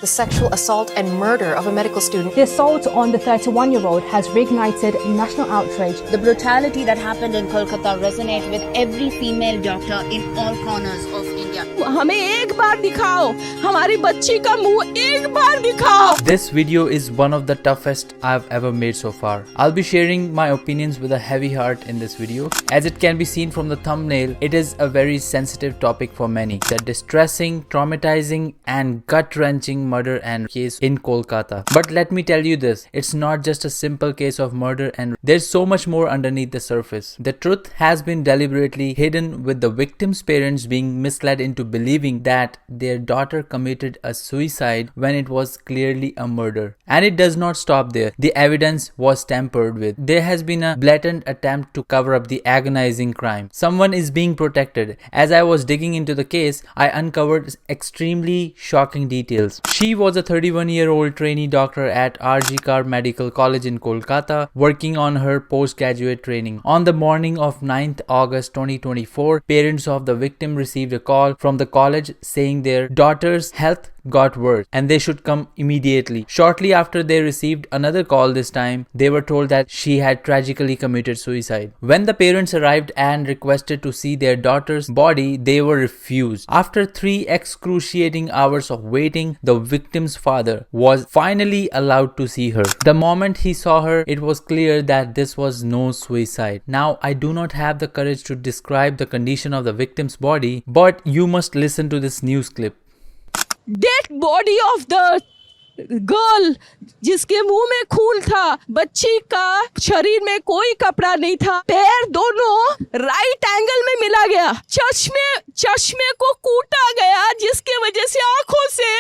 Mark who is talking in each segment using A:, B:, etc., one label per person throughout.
A: The sexual assault and murder of a medical student.
B: The assault on the 31-year-old has reignited national outrage.
C: The brutality that happened in Kolkata resonates with every female doctor in all corners of India.
D: हमें एक बार दिखाओ, हमारी बच्ची का मुंह एक बार दिखाओ.
E: This video is one of the toughest I've ever made so far. I'll be sharing my opinions with a heavy heart in this video. As it can be seen from the thumbnail, it is a very sensitive topic for many. The distressing, traumatizing and gut-wrenching murder and case in Kolkata. But let me tell you this, it's not just a simple case of murder and there's so much more underneath the surface. The truth has been deliberately hidden, with the victim's parents being misled into believing that their daughter committed a suicide when it was clearly a murder. And it does not stop there. The evidence was tampered with. There has been a blatant attempt to cover up the agonizing crime. Someone is being protected. As I was digging into the case, I uncovered extremely shocking details. She was a 31-year-old trainee doctor at RG Kar Medical College in Kolkata, working on her postgraduate training. On the morning of 9th August 2024, parents of the victim received a call from the college saying their daughter's health got worse and they should come immediately. Shortly after, they received another call. This time they were told that she had tragically committed suicide. When the parents arrived and requested to see their daughter's body, they were refused. After 3 excruciating hours of waiting, the victim's father was finally allowed to see her. The moment he saw her, it was clear that this was no suicide. Now, I do not have the courage to describe the condition of the victim's body, but you must listen to this news clip.
D: Dead body of the girl जिसके मुंह में खून था, बच्ची का शरीर में कोई कपड़ा नहीं था, पैर दोनों राइट एंगल में मिला गया, चश्मे को कूटा गया जिसके वजह से आंखों से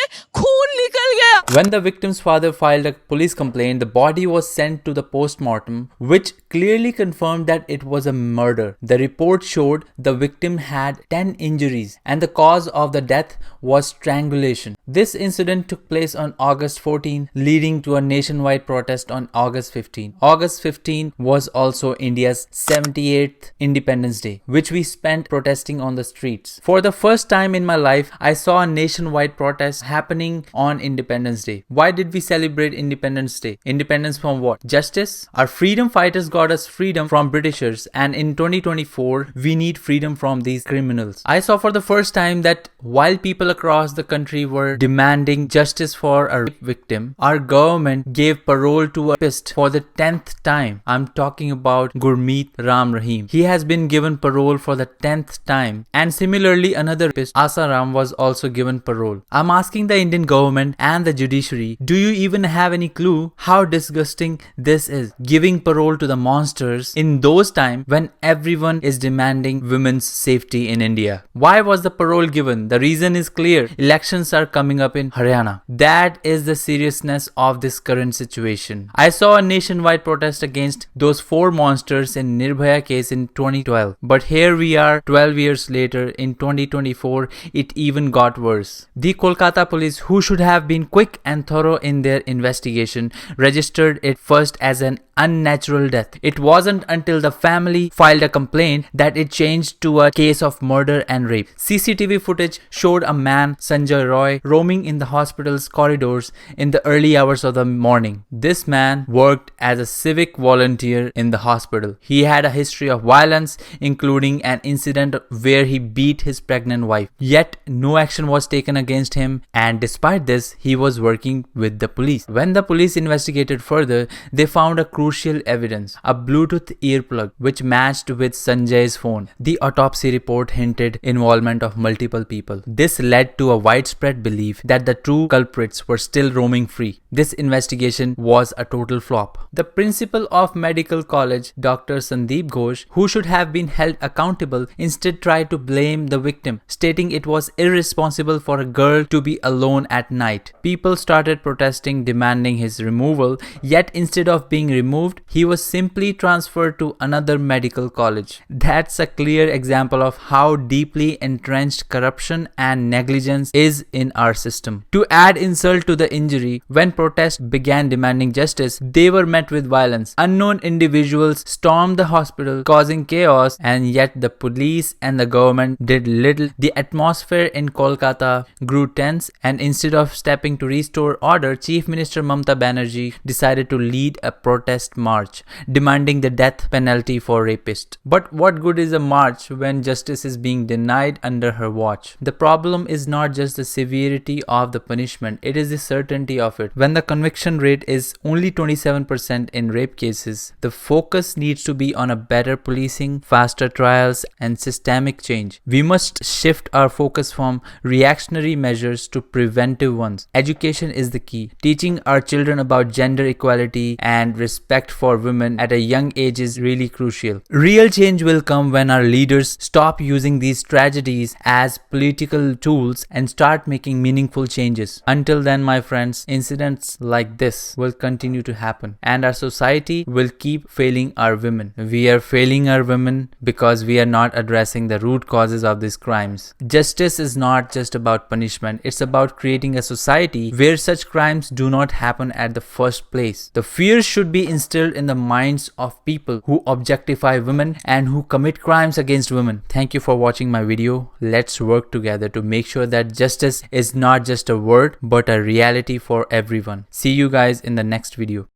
D: खून निकल गया.
E: When the victim's father filed a police complaint, the body was sent to the post-mortem, which clearly confirmed that it was a murder. The report showed the victim had 10 injuries and the cause of the death was strangulation. This incident took place on August 14, leading to a nationwide protest on August 15. August 15 was also India's 78th Independence Day, which we spent protesting on the streets. For the first time in my life, I saw a nationwide protest happening on Independence Day. Why did we celebrate Independence Day? Independence from what? Justice? Our freedom fighters got us freedom from Britishers, and in 2024, we need freedom from these criminals. I saw for the first time that while people across the country were demanding justice for a rape victim, our government gave parole to a rapist for the 10th time. I'm talking about Gurmeet Ram Rahim. He has been given parole for the 10th time, and similarly another rapist, Asa Ram, was also given parole. I'm asking the Indian government and the judiciary, do you even have any clue how disgusting this is? Giving parole to the monsters in those times when everyone is demanding women's safety in India. Why was the parole given? The reason is clear. Elections are coming up in Haryana. That is the seriousness of this current situation. I saw a nationwide protest against those 4 monsters in Nirbhaya case in 2012. But here we are 12 years later in 2024, it even got worse. The Kolkata police, who should have been quick and thorough in their investigation, registered it first as an unnatural death. It wasn't until the family filed a complaint that it changed to a case of murder and rape. CCTV footage showed a man, Sanjay Roy, roaming in the hospital's corridors in the early hours of the morning. This man worked as a civic volunteer in the hospital. He had a history of violence, including an incident where he beat his pregnant wife. Yet, no action was taken against him, and despite this, he was working with the police. When the police investigated further, they found a crucial evidence, a Bluetooth earplug which matched with Sanjay's phone. The autopsy report hinted involvement of multiple people. This led to a widespread belief that the true culprits were still roaming free. This investigation was a total flop. The principal of medical college, Dr. Sandeep Ghosh, who should have been held accountable, instead tried to blame the victim, stating it was irresponsible for a girl to be alone at night. People started protesting, demanding his removal, yet instead of being removed, he was simply transferred to another medical college. That's a clear example of how deeply entrenched corruption and negligence is in our our system. To add insult to the injury, when protests began demanding justice, they were met with violence. Unknown individuals stormed the hospital, causing chaos, and yet the police and the government did little. The atmosphere in Kolkata grew tense, and instead of stepping to restore order, Chief Minister Mamata Banerjee decided to lead a protest march, demanding the death penalty for rapists. But what good is a march when justice is being denied under her watch? The problem is not just the severity of the punishment, it is the certainty of it. When the conviction rate is only 27% in rape cases, the focus needs to be on a better policing, faster trials, and systemic change. We must shift our focus from reactionary measures to preventive ones. Education is the key. Teaching our children about gender equality and respect for women at a young age is really crucial. Real change will come when our leaders stop using these tragedies as political tools and start making meaningful changes. Until then, my friends, incidents like this will continue to happen, and our society will keep failing our women. We are failing our women because we are not addressing the root causes of these crimes. Justice is not just about punishment, it's about creating a society where such crimes do not happen at the first place. The fear should be instilled in the minds of people who objectify women and who commit crimes against women. Thank you for watching my video. Let's work together to make sure that justice is not just a word but a reality for everyone. See you guys in the next video.